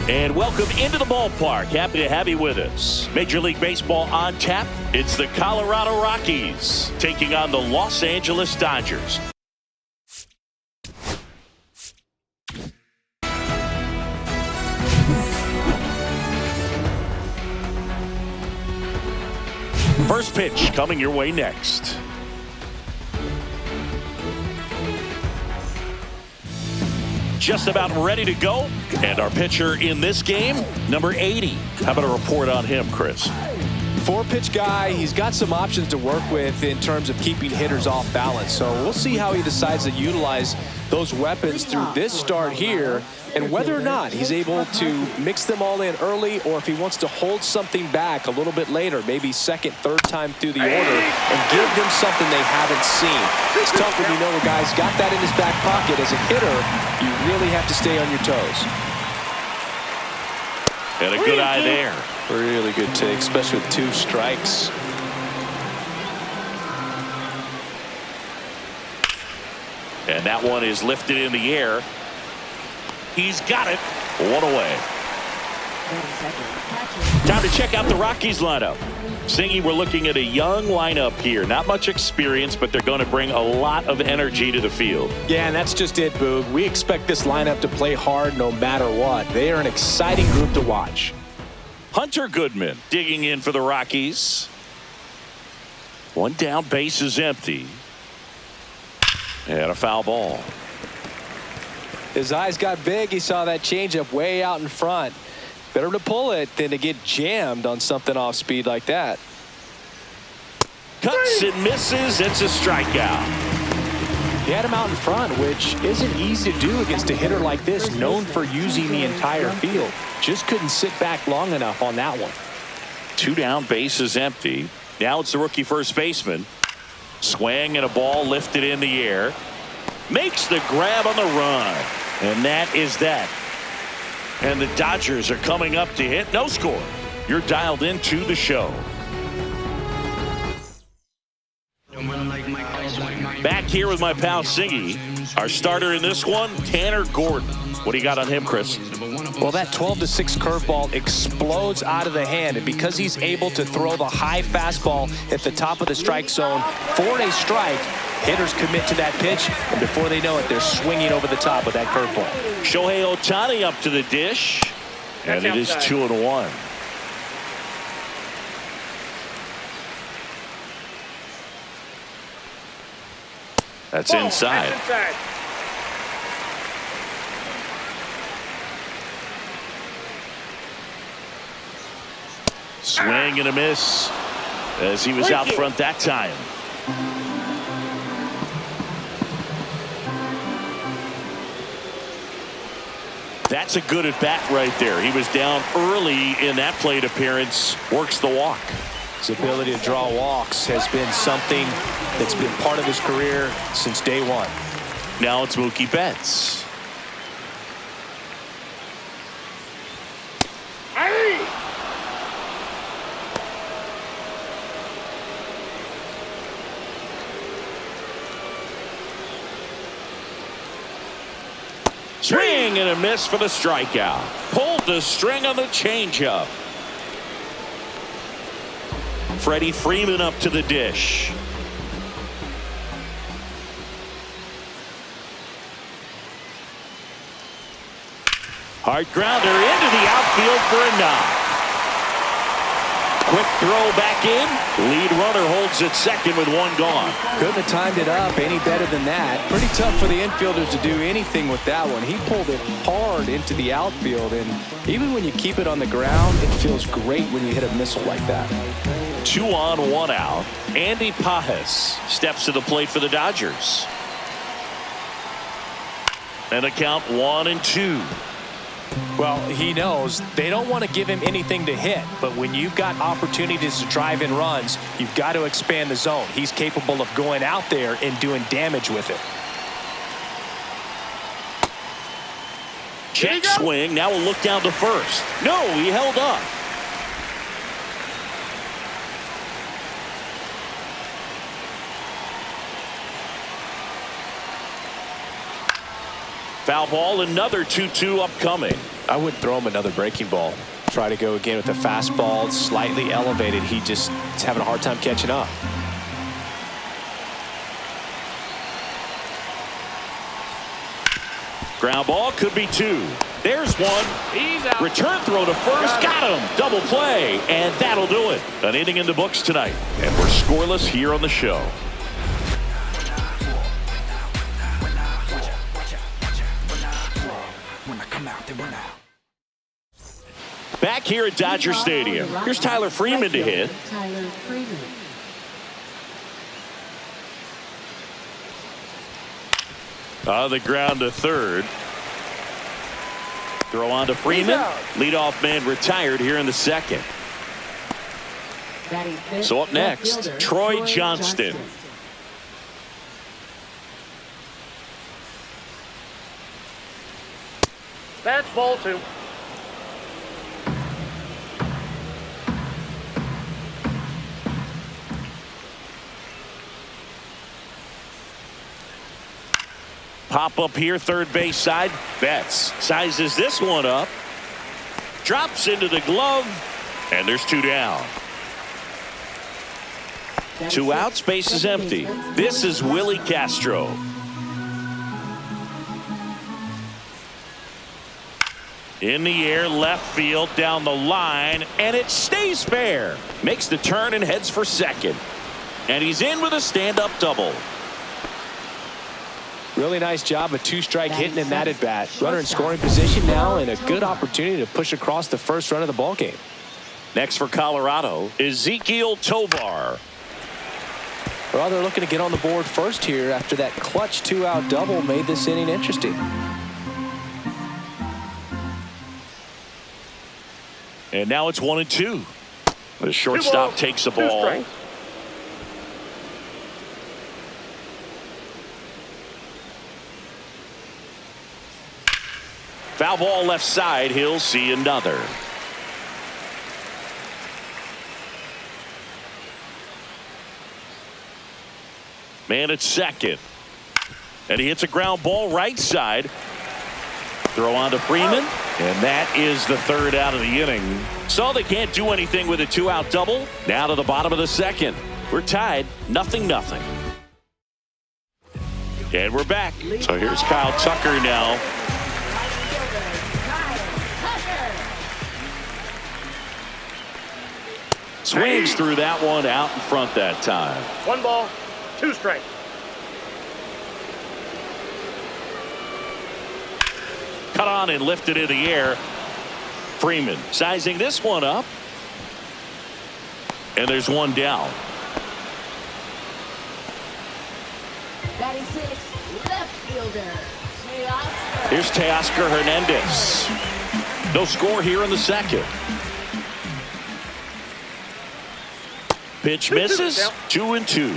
And welcome into the ballpark. Happy to have you with us. Major League Baseball on tap. It's the Colorado Rockies taking on the Los Angeles Dodgers. First pitch coming your way next. Just about ready to go. And our pitcher in this game, number 80. How about a report on him, Chris? Four-pitch guy. He's got some options to work with in terms of keeping hitters off balance. So we'll see how he decides to utilize those weapons through this start here, and whether or not he's able to mix them all in early, or if he wants to hold something back a little bit later, maybe second, third time through the order, and give them something they haven't seen. It's tough when you know a guy's got that in his back pocket. As a hitter, you really have to stay on your toes. And a good eye there. Really good take, especially with 2 strikes. And that one is lifted in the air. He's got it. One away. Time to check out the Rockies lineup. Singy, we're looking at a young lineup here. Not much experience, but they're going to bring a lot of energy to the field. Yeah, and that's just it, Boog. We expect this lineup to play hard no matter what. They are an exciting group to watch. Hunter Goodman digging in for the Rockies. One down, base is empty. And a foul ball. His eyes got big. He saw that changeup way out in front. Better to pull it than to get jammed on something off speed like that. Cuts and misses. It's a strikeout. He had him out in front, which isn't easy to do against a hitter like this, known for using the entire field. Just couldn't sit back long enough on that one. 2 down, base is empty. Now it's the rookie first baseman. Swing and a ball lifted in the air. Makes the grab on the run. And that is that. And the Dodgers are coming up to hit. No score. You're dialed into the show. Back here with my pal Singy. Our starter in this one, Tanner Gordon. What do you got on him, Chris? Well, that 12-6 curveball explodes out of the hand, and because he's able to throw the high fastball at the top of the strike zone for a strike, hitters commit to that pitch, and before they know it, they're swinging over the top with that curveball. Shohei Ohtani up to the dish, and it is 2-1. That's inside. Swing and a miss as he was out front that time. That's a good at bat right there. He was down early in that plate appearance. Works the walk. His ability to draw walks has been something that's been part of his career since day one. Now it's Mookie Betts. Swing and a miss for the strikeout. Pulled the string on the changeup. Freddie Freeman up to the dish. Hard grounder into the outfield for a knock. Quick throw back in. Lead runner holds at second with 1 gone. Couldn't have timed it up any better than that. Pretty tough for the infielders to do anything with that one. He pulled it hard into the outfield, and even when you keep it on the ground, it feels great when you hit a missile like that. 2 on, 1 out. Andy Pajes steps to the plate for the Dodgers. And a count 1-2. Well, he knows they don't want to give him anything to hit, but when you've got opportunities to drive in runs, you've got to expand the zone. He's capable of going out there and doing damage with it. Check swing. Now we'll look down to first. No, he held up. Foul ball, another 2-2 upcoming. I wouldn't throw him another breaking ball. Try to go again with the fastball, slightly elevated. He just is having a hard time catching up. Ground ball could be 2. There's one. He's out. Return throw to first. Got him. Double play. And that'll do it. An inning in the books tonight. And we're scoreless here on the show. Back here at Dodger Stadium. Here's Tyler Freeman to hit. Tyler Freeman. On the ground to third. Throw on to Freeman. Leadoff man retired here in the second. So up next, Troy Johnston. That's ball 2. Pop up here, third base side. Betts sizes this one up. Drops into the glove. And there's 2 down. 2 outs, base is empty. This is Willie Castro. In the air, left field, down the line, and it stays fair. Makes the turn and heads for second. And he's in with a stand-up double. Really nice job, a 2-strike hitting in that at bat. Runner in scoring position now, and a good opportunity to push across the first run of the ball game. Next for Colorado, Ezequiel Tovar. Well, they're looking to get on the board first here after that clutch 2-out double made this inning interesting. And now it's 1-2. The shortstop takes the ball. Foul ball left side. He'll see another. Man at second. And he hits a ground ball right side. Throw on to Freeman. And that is the third out of the inning. So they can't do anything with a 2-out double. Now to the bottom of the second. We're tied 0-0. And we're back. So here's Kyle Tucker now. Swings through that one out in front that time. 1 ball, 2 strikes. Cut on and lifted in the air. Freeman sizing this one up. And there's 1 down. Batting 6, left fielder. Teoscar. Here's Teoscar Hernandez. No score here in the second. Pitch misses. 2-2.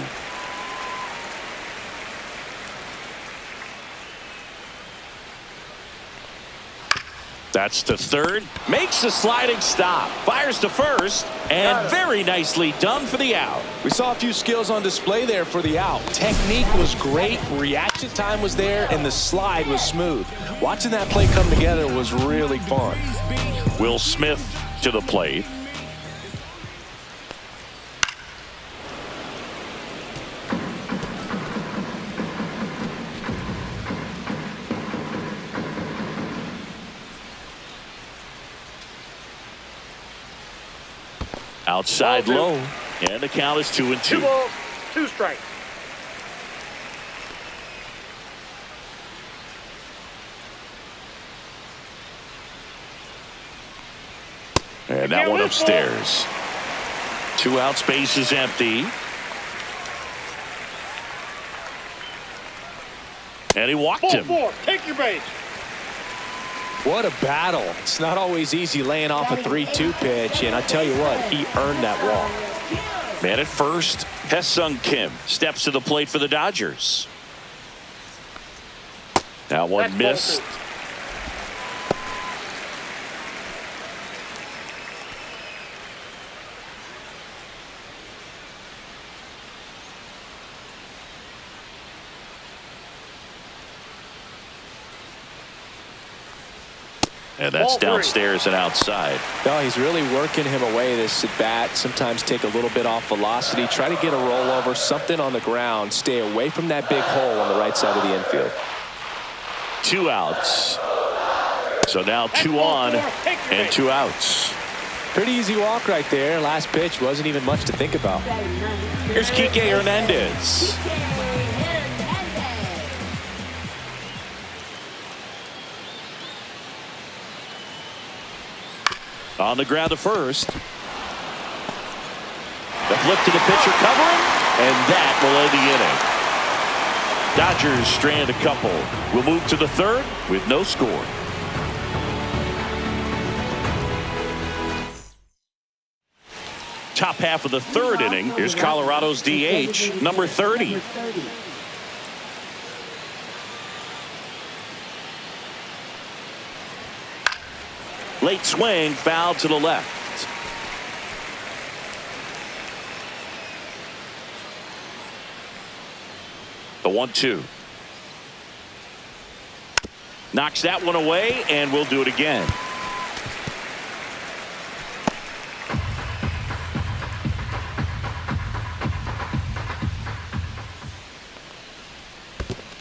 That's to third. Makes a sliding stop. Fires to first. And very nicely done for the out. We saw a few skills on display there for the out. Technique was great. Reaction time was there. And the slide was smooth. Watching that play come together was really fun. Will Smith to the plate. Outside low, and the count is 2-2. 2 balls, 2 strikes. And that one upstairs. 2 outs, base is empty. And he walked him. 4, take your base. What a battle. It's not always easy laying off a 3-2 pitch, and I tell you what, he earned that walk. Man at first, Hesung Kim steps to the plate for the Dodgers. That one missed. And that's Ball three. downstairs and outside. No, he's really working him away, this at bat. Sometimes take a little bit off velocity. Try to get a rollover, something on the ground. Stay away from that big hole on the right side of the infield. 2 outs. So now 2 on and 2 outs. Pretty easy walk right there. Last pitch wasn't even much to think about. Here's Kike Hernandez. On the ground to first. The flip to the pitcher covering, and that will end the inning. Dodgers strand a couple. We'll move to the third with no score. Top half of the third inning. Here's Colorado's DH, number 30. Late swing, foul to the left. The 1-2. Knocks that one away, and we'll do it again.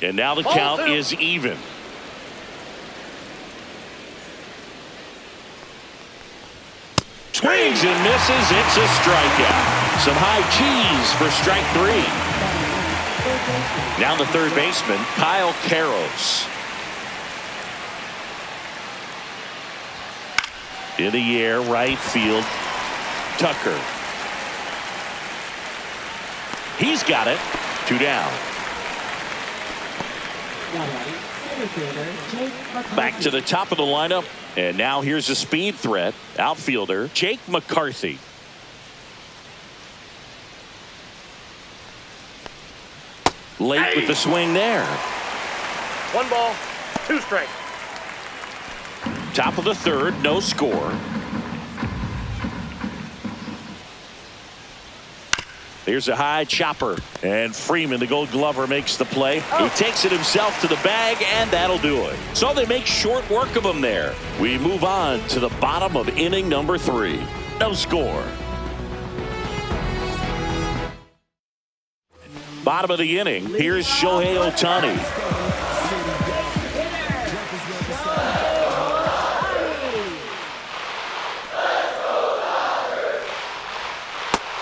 And now the count is even. Swings and misses. It's a strikeout. Some high cheese for strike 3. Now the third baseman, Kyle Karros. In the air, right field, Tucker. He's got it. 2 down. Back to the top of the lineup. And now here's a speed threat. Outfielder Jake McCarthy. Late with the swing there. 1 ball, 2 strikes. Top of the third, no score. Here's a high chopper. And Freeman, the Gold Glover, makes the play. He takes it himself to the bag, and that'll do it. So they make short work of him there. We move on to the bottom of inning number 3. No score. Bottom of the inning. Here's Shohei Ohtani.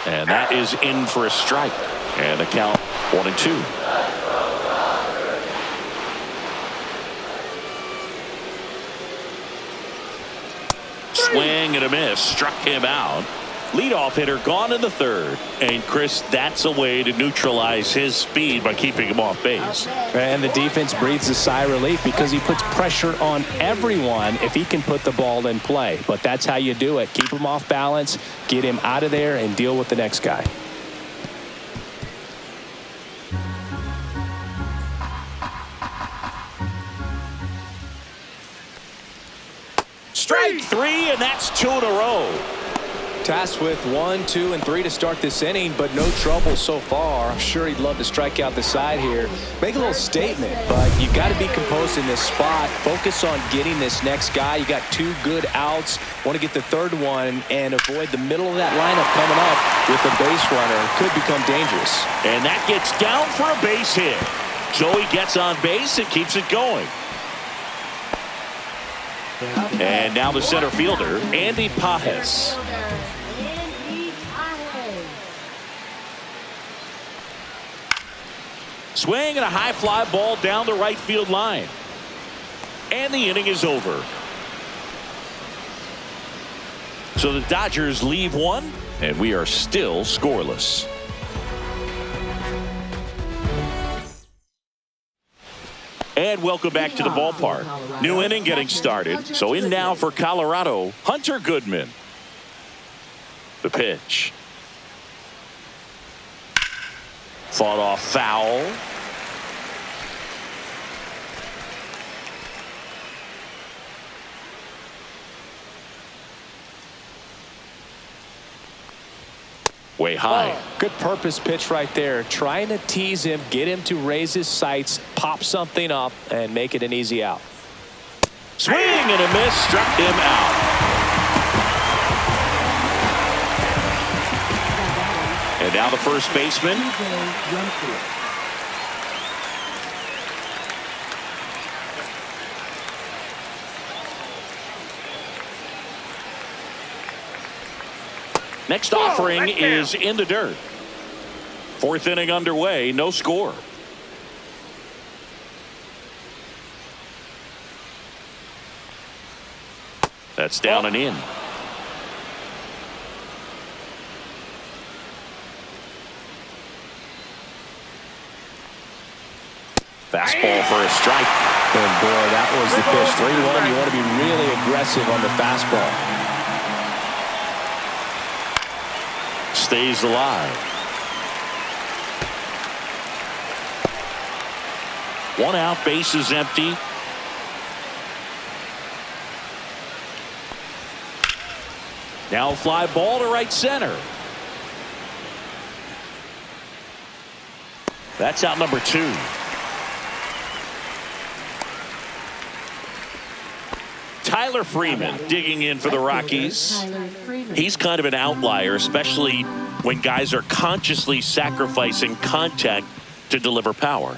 And that is in for a strike. And the count 1-2. Swing and a miss. Struck him out. Leadoff hitter gone in the third. And Chris, that's a way to neutralize his speed by keeping him off base. And the defense breathes a sigh of relief because he puts pressure on everyone if he can put the ball in play. But that's how you do it. Keep him off balance, get him out of there, and deal with the next guy. Strike 3, and that's 2 in a row. Tasked with 1, 2, and 3 to start this inning, but no trouble so far. I'm sure he'd love to strike out the side here. Make a little statement, but you got to be composed in this spot. Focus on getting this next guy. You got 2 good outs. Want to get the third one and avoid the middle of that lineup coming up with a base runner. Could become dangerous. And that gets down for a base hit. So he gets on base and keeps it going. And now the center fielder, Andy Pajes. Swing and a high fly ball down the right field line. And the inning is over. So the Dodgers leave 1, and we are still scoreless. And welcome back to the ballpark. New inning getting started. So in now for Colorado, Hunter Goodman. The pitch. Fought off foul. Way high. Good purpose pitch right there. Trying to tease him, get him to raise his sights, pop something up, and make it an easy out. Swing and a miss, struck him out. And now the first baseman. Next offering is in the dirt. Fourth inning underway, no score. That's down and in. Fastball for a strike. And boy, that was the pitch. 3-1. You want to be really aggressive on the fastball. Stays alive. One out, base is empty. Now fly ball to right center. That's out number 2. Tyler Freeman digging in for the Rockies. He's kind of an outlier, especially when guys are consciously sacrificing contact to deliver power.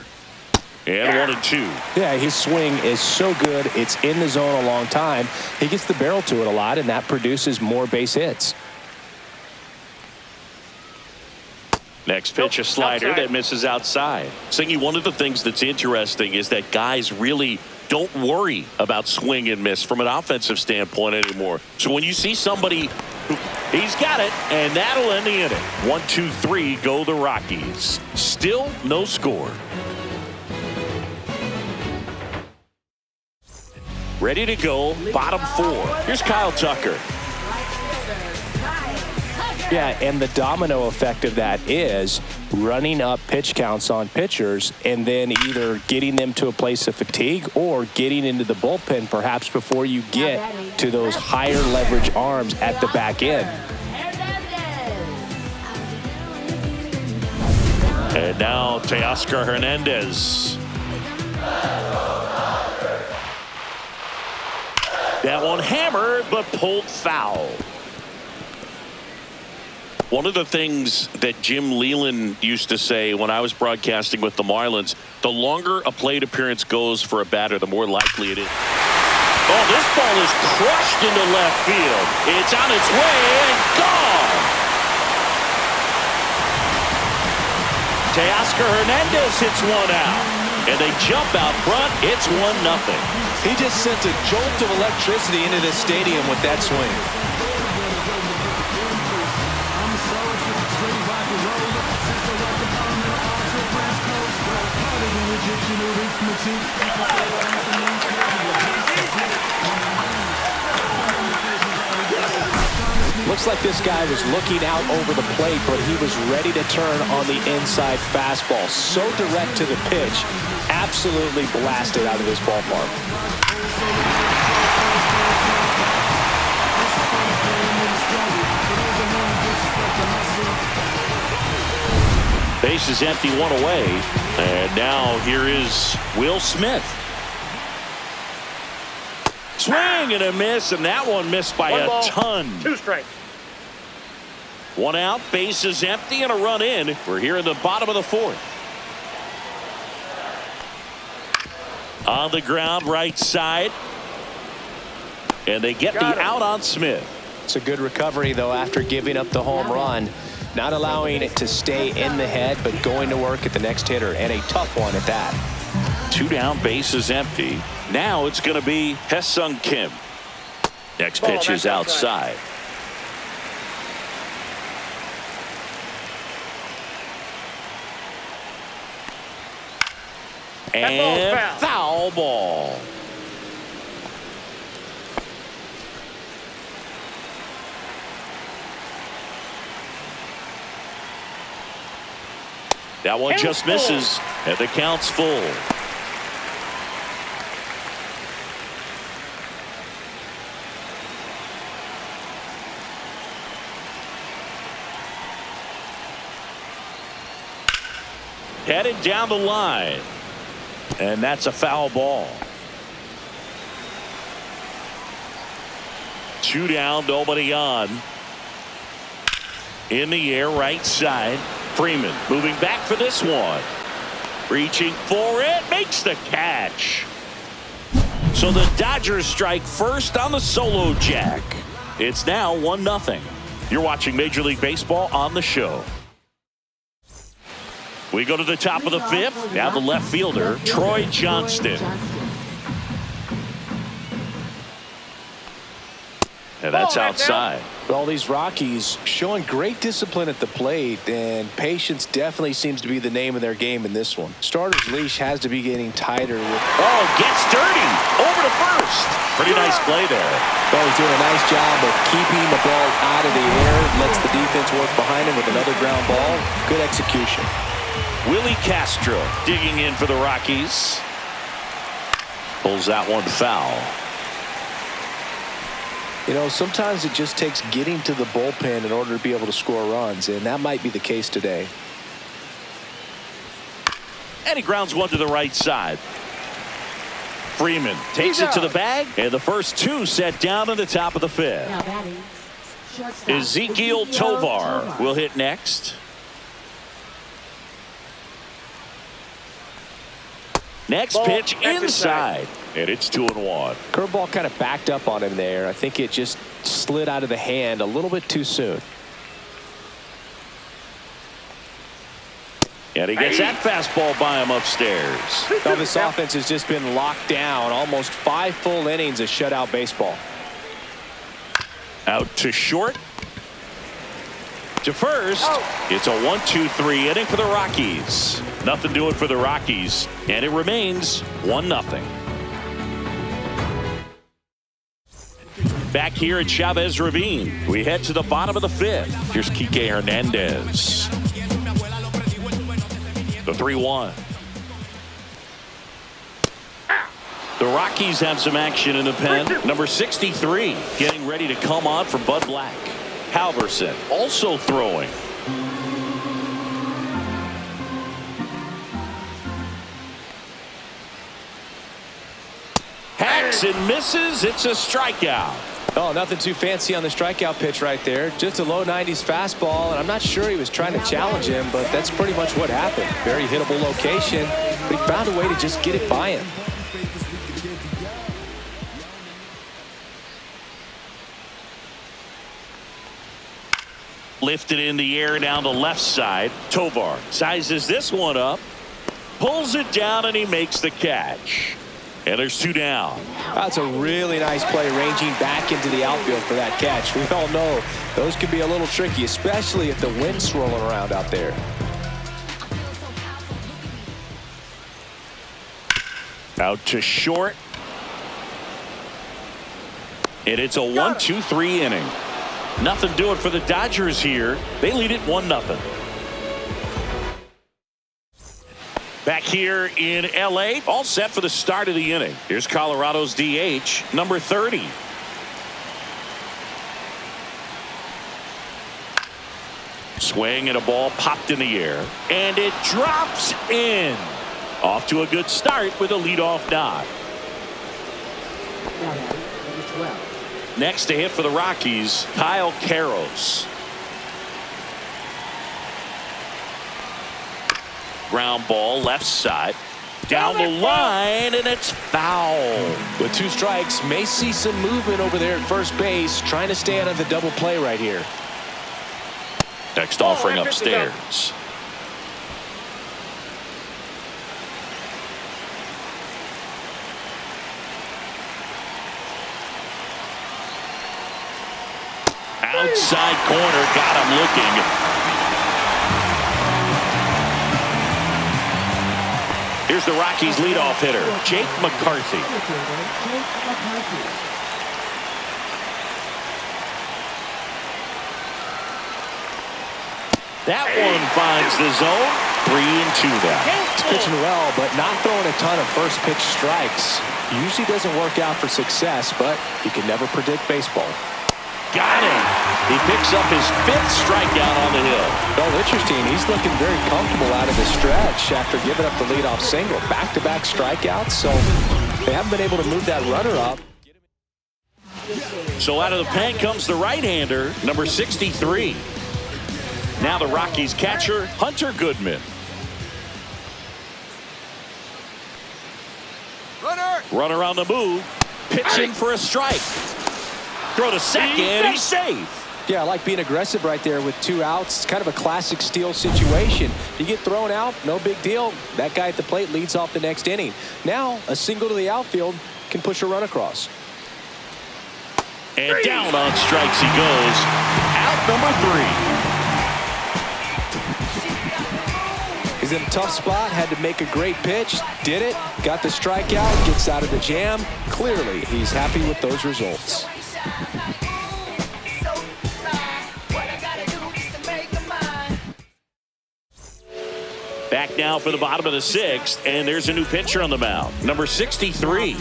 And 1-2. Yeah, his swing is so good. It's in the zone a long time. He gets the barrel to it a lot, and that produces more base hits. Next pitch, a slider that misses outside. Singy, one of the things that's interesting is that guys really don't worry about swing and miss from an offensive standpoint anymore. So when you see somebody who, he's got it, and that'll end the inning. 1-2-3 go the Rockies. Still no score. Ready to go, bottom 4. Here's Kyle Tucker. Yeah, and the domino effect of that is running up pitch counts on pitchers and then either getting them to a place of fatigue or getting into the bullpen perhaps before you get to those higher leverage arms at the back end. And now Teoscar Hernandez. That one hammered but pulled foul. One of the things that Jim Leland used to say when I was broadcasting with the Marlins, the longer a plate appearance goes for a batter, the more likely it is. Oh, this ball is crushed into left field. It's on its way and gone. Teoscar Hernandez hits one out. And they jump out front. It's 1-0. He just sent a jolt of electricity into the stadium with that swing. Looks like this guy was looking out over the plate, but he was ready to turn on the inside fastball. So direct to the pitch, absolutely blasted out of this ballpark. Base is empty, one away. And now here is Will Smith. Swing and a miss, and that one missed by a ton. 2 strikes. One out, base is empty, and a run in. We're here in the bottom of the 4th. On the ground, right side. And they get the out on Smith. It's a good recovery, though, after giving up the home run. Not allowing it to stay in the head, but going to work at the next hitter, and a tough one at that. 2 down, base is empty. Now it's going to be Hae-Sung Kim. Next pitch is outside. And foul ball. That one just misses, and the count's full. Headed down the line, and that's a foul ball. 2 down, nobody on. In the air, right side. Freeman moving back for this one. Reaching for it, makes the catch. So the Dodgers strike first on the solo jack. It's now 1-0. You're watching Major League Baseball on the show. We go to the top of the 5th. Now the left fielder, Troy Johnston. And that's outside. All these Rockies showing great discipline at the plate, and patience definitely seems to be the name of their game in this one. Starter's leash has to be getting tighter. Gets dirty. Over to first. Pretty nice play there. Well, he's doing a nice job of keeping the ball out of the air. Lets the defense work behind him with another ground ball. Good execution. Willie Castro digging in for the Rockies. Pulls that one foul. You know, sometimes it just takes getting to the bullpen in order to be able to score runs, and that might be the case today. And he grounds one to the right side. Freeman takes it to the bag, and the first 2 set down in the top of the 5th. Now batting, shortstop, Ezekiel Tovar will hit next. Next pitch inside, and it's 2-1. Curveball kind of backed up on him there. I think it just slid out of the hand a little bit too soon. And he gets that fastball by him upstairs. Now this offense has just been locked down. Almost 5 full innings of shutout baseball. Out to short. To first. It's a 1-2-3 inning for the Rockies. Nothing doing for the Rockies, and it remains 1-0. Back here at Chavez Ravine, we head to the bottom of the 5th. Here's Kike Hernandez. The 3-1. The Rockies have some action in the pen. Number 63 getting ready to come on for Bud Black. Halverson also throwing. Hacks and misses. It's a strikeout. Oh, nothing too fancy on the strikeout pitch right there. Just a low 90s fastball, and I'm not sure he was trying to challenge him, but that's pretty much what happened. Very hittable location, but he found a way to just get it by him. Lifted in the air down the left side. Tovar sizes this one up, pulls it down, and he makes the catch. And there's 2 down. That's a really nice play, ranging back into the outfield for that catch. We all know those can be a little tricky, especially if the wind's swirling around out there. Out to short. And it's a 1-2-3 inning. Nothing doing for the Dodgers here. They lead it 1-0. Back here in L.A., all set for the start of the inning. Here's Colorado's DH, number 30. Swing and a ball popped in the air, and it drops in. Off to a good start with a leadoff knock. now batting, number 12. Next to hit for the Rockies, Kyle Karros. Ground ball left side. Down the line, and it's foul. With 2 strikes, may see some movement over there at first base, trying to stay out of the double play right here. Next offering upstairs. Outside corner, got him looking. Here's the Rockies leadoff hitter, Jake McCarthy. That one finds the zone. 3-2 now. He's pitching well, but not throwing a ton of first pitch strikes. Usually doesn't work out for success, but you can never predict baseball. Got him. He picks up his 5th strikeout on the hill. Well, interesting. He's looking very comfortable out of the stretch after giving up the leadoff single. Back-to-back strikeouts, so they haven't been able to move that runner up. So out of the pen comes the right-hander, number 63. Now the Rockies catcher, Hunter Goodman. Runner on the move, pitching for a strike. Throw to second, he's safe. Yeah, I like being aggressive right there with 2 outs. It's kind of a classic steal situation. You get thrown out, no big deal. That guy at the plate leads off the next inning. Now, a single to the outfield can push a run across. And down on strikes he goes. Out number 3. He's in a tough spot, had to make a great pitch, did it, got the strikeout, gets out of the jam. Clearly, he's happy with those results. Back now for the bottom of the 6th, and there's a new pitcher on the mound, number 63.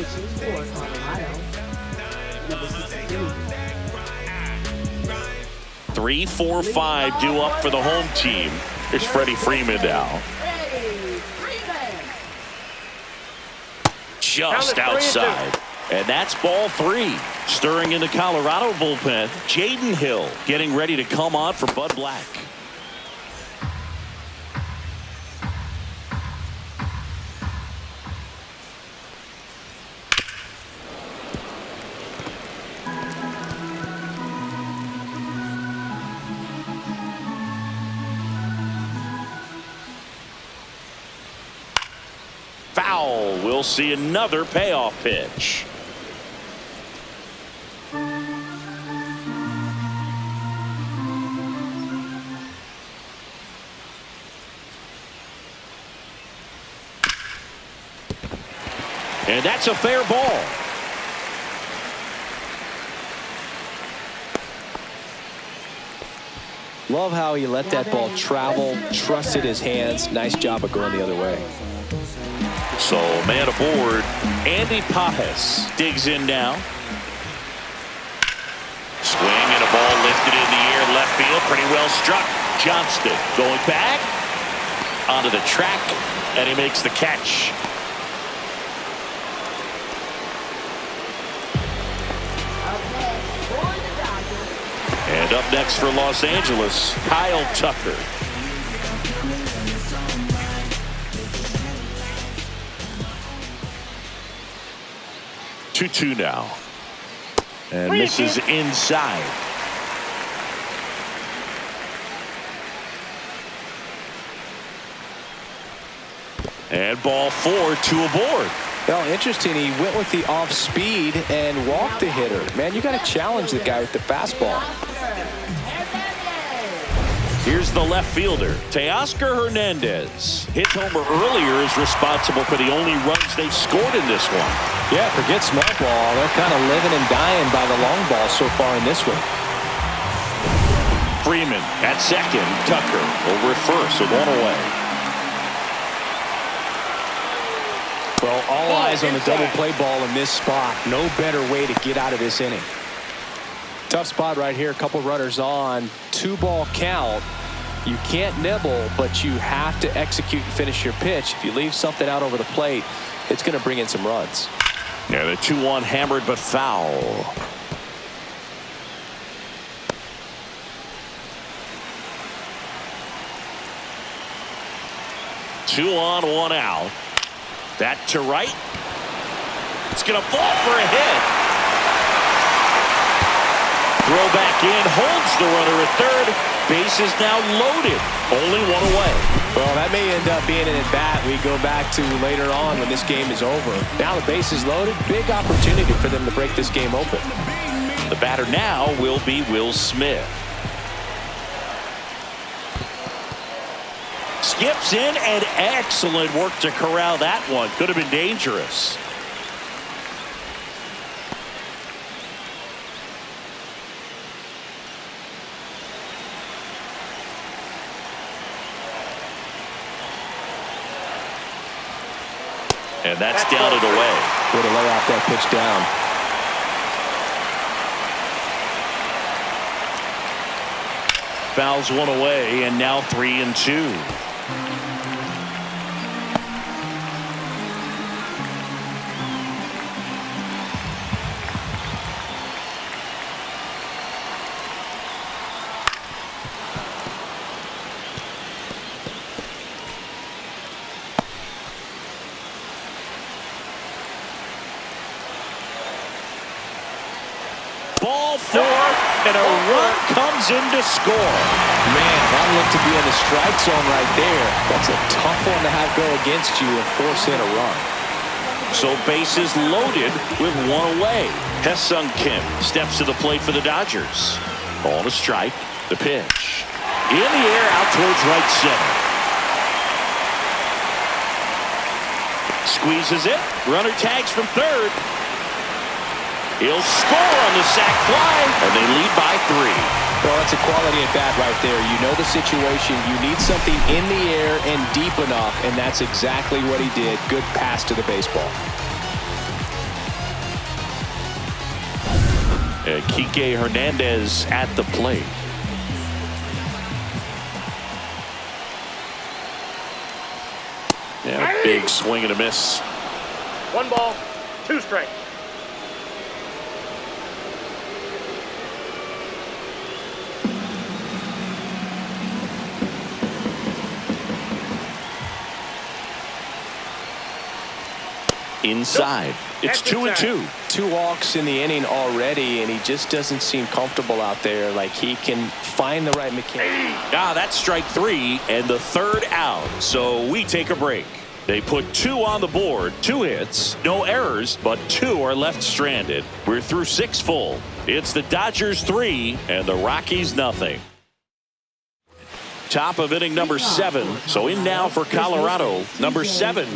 3-4-5 due up for the home team. Here's Freddie Freeman now. Just outside. And that's ball 3. Stirring in the Colorado bullpen, Jaden Hill getting ready to come on for Bud Black. Foul. We'll see another payoff pitch. And that's a fair ball. Love how he let that ball travel, trusted his hands. Nice job of going the other way. So man aboard, Andy Pajes digs in now. Swing and a ball lifted in the air, left field, pretty well struck. Johnston going back onto the track, and he makes the catch. And up next for Los Angeles, Kyle Tucker. Two now. And misses inside. And ball 4, 2 aboard. Well, interesting. He went with the off speed and walked the hitter. Man, you got to challenge the guy with the fastball. Here's the left fielder, Teoscar Hernandez. His homer earlier is responsible for the only runs they've scored in this one. Yeah, forget small ball. They're kind of living and dying by the long ball so far in this one. Freeman at second. Tucker over at first with 1 away. Well, all eyes on the double play ball in this spot. No better way to get out of this inning. Tough spot right here. A couple runners on. 2-ball count. You can't nibble, but you have to execute and finish your pitch. If you leave something out over the plate, it's going to bring in some runs. Yeah, the 2-1 hammered but foul. Two on, 1 out. That to right. It's going to fall for a hit. Throw back in, holds the runner at third. Base is now loaded. Only 1 away. Well, that may end up being an at-bat we go back to later on when this game is over. Now the base is loaded. Big opportunity for them to break this game open. The batter now will be Will Smith. Skips in, and excellent work to corral that one. Could have been dangerous. And that's down and away. Way to lay off that pitch down. Fouls 1 away, and now 3-2. Ball four, and a run comes in to score. Man, that looked to be in the strike zone right there. That's a tough one to have go against you and force in a run. So bases loaded with one away. Ha-Seong Kim steps to the plate for the Dodgers. Ball to strike. The pitch. In the air out towards right center. Squeezes it. Runner tags from third. He'll score on the sac fly, and they lead by 3. Well, that's a quality at bat right there. You know the situation. You need something in the air and deep enough, and that's exactly what he did. Good pass to the baseball. Kike Hernandez at the plate. Yeah, big swing and a miss. 1 ball, 2 strikes. Inside. It's 2-2. 2 walks in the inning already, and he just doesn't seem comfortable out there. Like he can find the right mechanic. That's strike 3 and the 3rd out. So we take a break. They put 2 on the board, 2 hits, no errors, but 2 are left stranded. We're through 6 full. It's the Dodgers 3 and the Rockies nothing. Top of inning number 7. So in now for Colorado, number 7.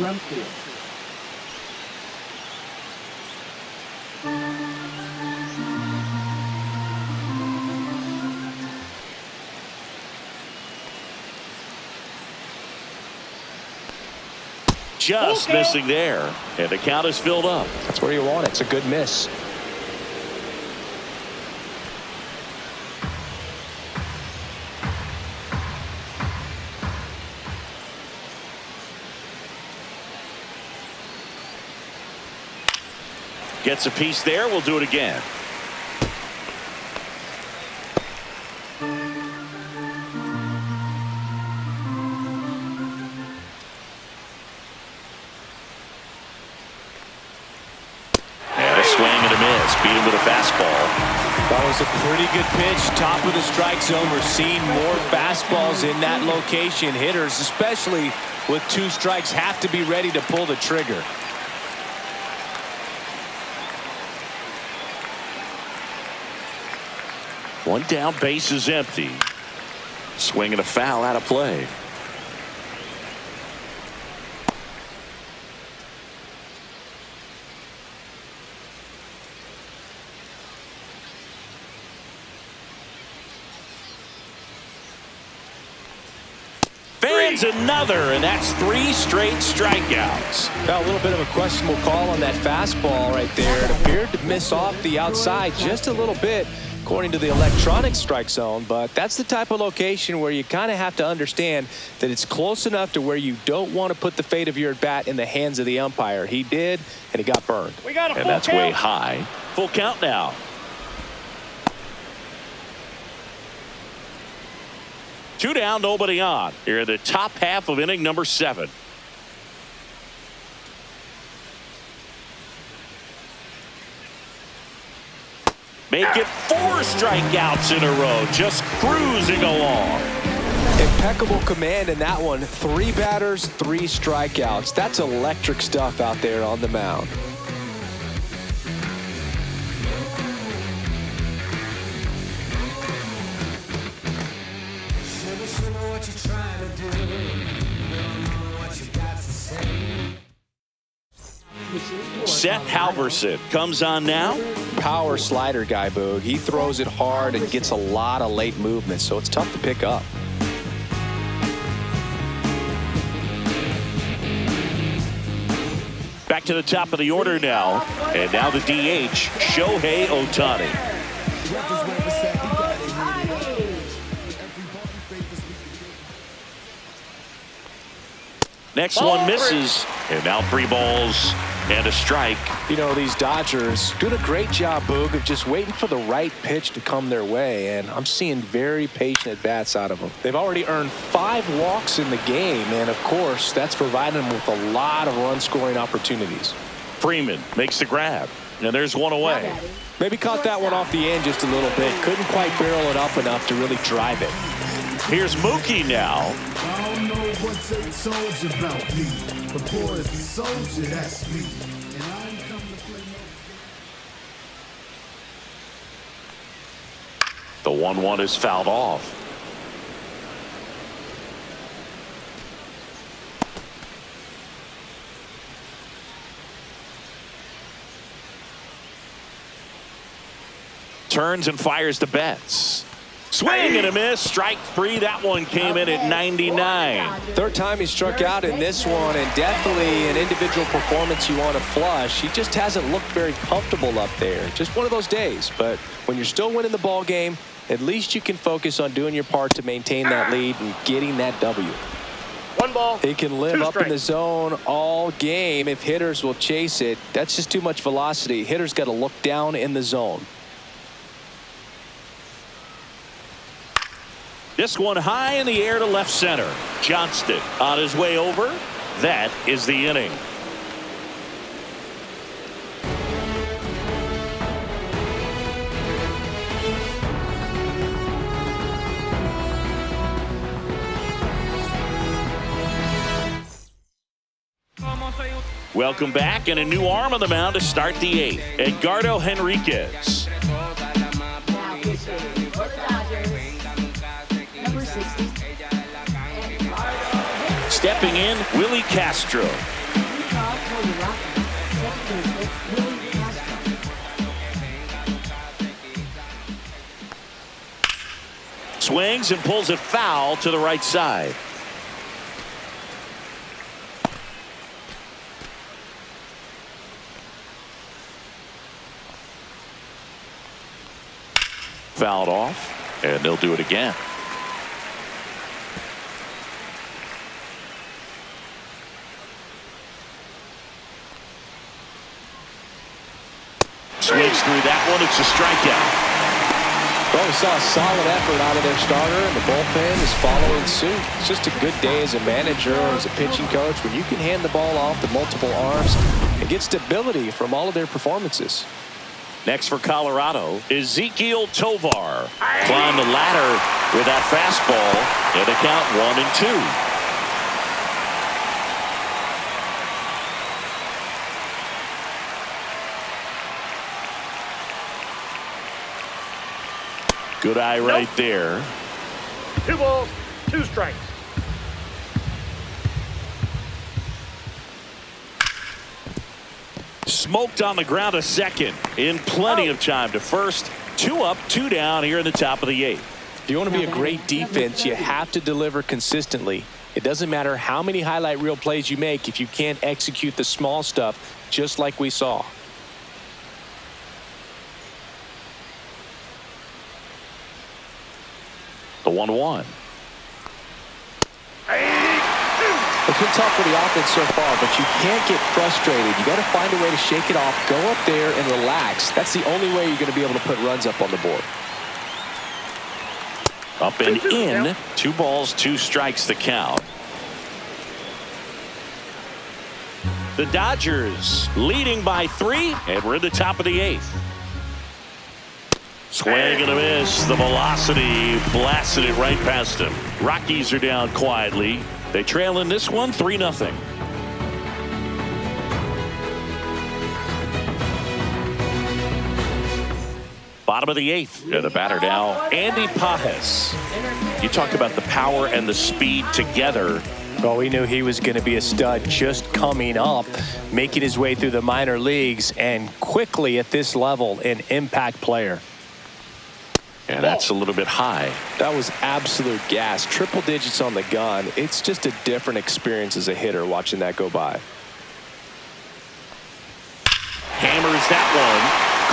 Just missing there, and the count is filled up. That's where you want it. It's a good miss. Gets a piece there. We'll do it again. Beat him with a fastball. That was a pretty good pitch. Top of the strike zone. We're seeing more fastballs in that location. Hitters, especially with 2 strikes, have to be ready to pull the trigger. One down, base is empty. Swinging a foul out of play. Another, and that's 3 straight strikeouts. Got a little bit of a questionable call on that fastball right there. It appeared to miss off the outside just a little bit according to the electronic strike zone, but that's the type of location where you kind of have to understand that it's close enough to where you don't want to put the fate of your bat in the hands of the umpire. He did, and he got burned. And that's way high. Full count now. Two down, nobody on. Here in the top half of inning number 7. Make it 4 strikeouts in a row. Just cruising along. Impeccable command in that one. 3 batters, 3 strikeouts. That's electric stuff out there on the mound. Seth Halverson comes on now. Power slider guy, Boog. He throws it hard and gets a lot of late movement, so it's tough to pick up. Back to the top of the order now. And now the DH, Shohei Ohtani. Next one misses. And now 3 balls and a strike. You know, these Dodgers doing a great job, Boog, of just waiting for the right pitch to come their way, and I'm seeing very patient at-bats out of them. They've already earned 5 walks in the game, and of course, that's providing them with a lot of run-scoring opportunities. Freeman makes the grab. And there's one away. Maybe caught that one off the end just a little bit. Couldn't quite barrel it up enough to really drive it. Here's Mookie now. I don't know what they told you about me. The boy is a soldier, that's me. And I ain't come to play no. The 1-1 is fouled off. Turns and fires the Betts. Swing and a miss. Strike 3. That one came in at 99. Third time he struck out in this one, and definitely an individual performance you want to flush. He just hasn't looked very comfortable up there. Just one of those days. But when you're still winning the ball game, at least you can focus on doing your part to maintain that lead and getting that W. 1 ball. He can live up in the zone all game if hitters will chase it. That's just too much velocity. Hitters got to look down in the zone. This one high in the air to left center. Johnston on his way over. That is the inning. Welcome back, and a new arm on the mound to start the 8th. Edgardo Henriquez. Now pitching for the Dodgers, number 60. Stepping in, Willie Castro. Swings and pulls it foul to the right side. Fouled off, and they'll do it again. Swings through that one. It's a strikeout. Well, we saw a solid effort out of their starter, and the bullpen is following suit. It's just a good day as a manager or as a pitching coach when you can hand the ball off to multiple arms and get stability from all of their performances. Next for Colorado, Ezequiel Tovar. Climb the ladder with that fastball, and the count 1-2. Good eye right there. 2 balls, 2 strikes. Smoked on the ground to second in plenty of time to first. 2 up, 2 down here in the top of the 8th. If you want to be a great defense, you have to deliver consistently. It doesn't matter how many highlight reel plays you make if you can't execute the small stuff, just like we saw. The 1-1. It's been tough for the offense so far, but you can't get frustrated. You got to find a way to shake it off, go up there and relax. That's the only way you're going to be able to put runs up on the board. Up and in. 2 balls, 2 strikes the count. The Dodgers leading by 3, and we're in the top of the 8th. Swing and a miss. The velocity blasted it right past him. Rockies are down quietly. They trail in this one 3-0. Bottom of the 8th. And the batter now, Andy Pajes. You talk about the power and the speed together. Well, we knew he was going to be a stud just coming up, making his way through the minor leagues, and quickly at this level, an impact player. And that's a little bit high. That was absolute gas. Triple digits on the gun. It's just a different experience as a hitter watching that go by. Hammers that one.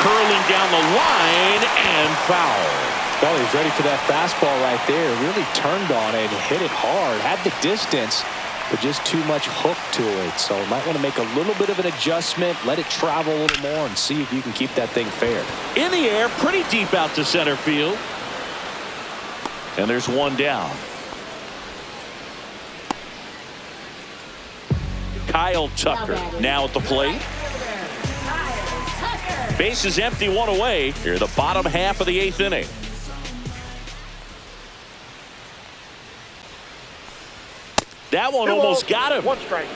Curling down the line and foul. Well, he's ready for that fastball right there. Really turned on it and hit it hard. Had the distance, but just too much hook to it. So might want to make a little bit of an adjustment, let it travel a little more, and see if you can keep that thing fair. In the air, pretty deep out to center field. And there's one down. Kyle Tucker now at the plate. Bases empty, one away. Here, the bottom half of the 8th inning. That one almost got him. 1 strike.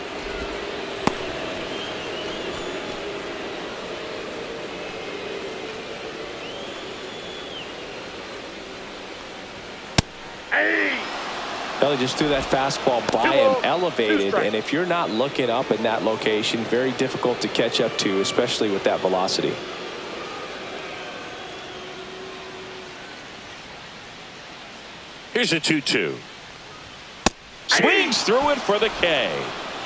Belly just threw that fastball by him, elevated, and if you're not looking up in that location, very difficult to catch up to, especially with that velocity. Here's a 2-2. Swings through it for the K.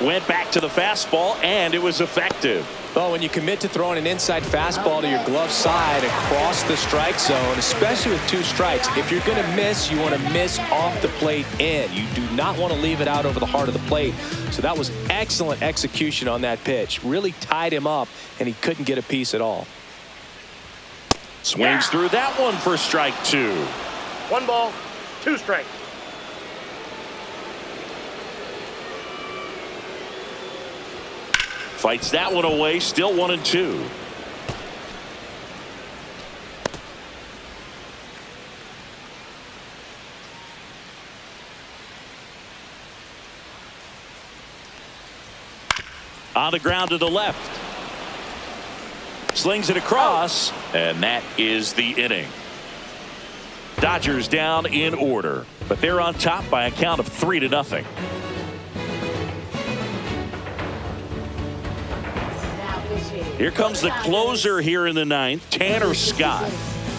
Went back to the fastball, and it was effective. Well, when you commit to throwing an inside fastball to your glove side across the strike zone, especially with 2 strikes, if you're going to miss, you want to miss off the plate in. You do not want to leave it out over the heart of the plate. So that was excellent execution on that pitch. Really tied him up, and he couldn't get a piece at all. Swings through that one for strike 2. 1 ball, 2 strikes. Fights that one away, still 1-2. On the ground to the left. Slings it across, and that is the inning. Dodgers down in order, but they're on top by a count of 3-0. Here comes the closer here in the 9th, Tanner Scott.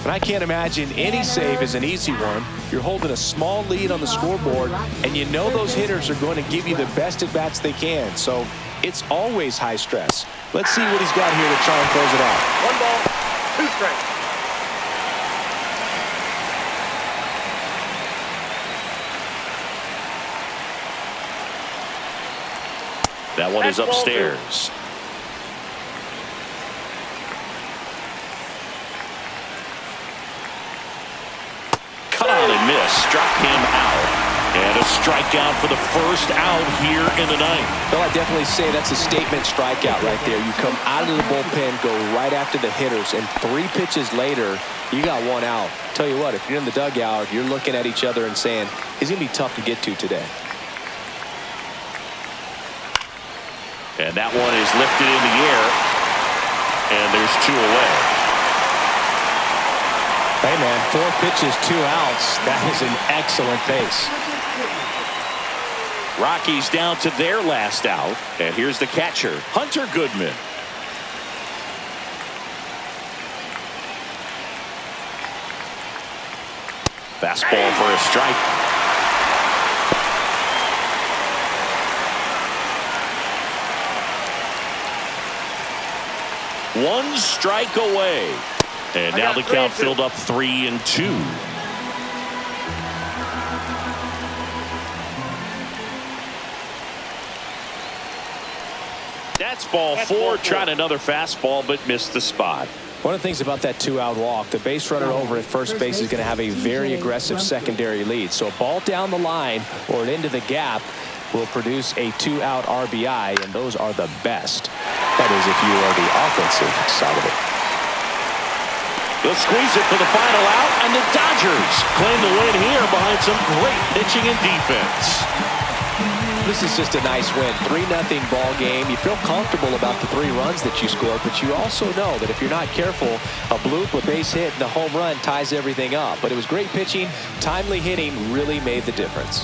And I can't imagine any save is an easy one. You're holding a small lead on the scoreboard, and you know those hitters are going to give you the best at-bats they can. So it's always high stress. Let's see what he's got here to try and close it out. 1 ball, 2 strikes. That one is upstairs. Cut on and miss. Struck him out. And a strikeout for the first out here in the 9th. Well, I definitely say that's a statement strikeout right there. You come out of the bullpen, go right after the hitters, and 3 pitches later, you got 1 out. Tell you what, if you're in the dugout, you're looking at each other and saying, he's going to be tough to get to today. And that one is lifted in the air. And there's 2 away. Hey, man, 4 pitches, 2 outs. That is an excellent pace. Rockies down to their last out. And here's the catcher, Hunter Goodman. Fastball for a strike. One strike away. And now the count filled up 3-2. That's ball 4. Tried another fastball, but missed the spot. One of the things about that 2-out walk, the base runner over at first base is going to have a very aggressive secondary lead. So a ball down the line or into the gap will produce a 2-out RBI, and those are the best. That is if you are the offensive side of it. They'll squeeze it for the final out, and the Dodgers claim the win here behind some great pitching and defense. This is just a nice win. 3-0 ball game. You feel comfortable about the 3 runs that you scored, but you also know that if you're not careful, a bloop, a base hit, and a home run ties everything up. But it was great pitching. Timely hitting really made the difference.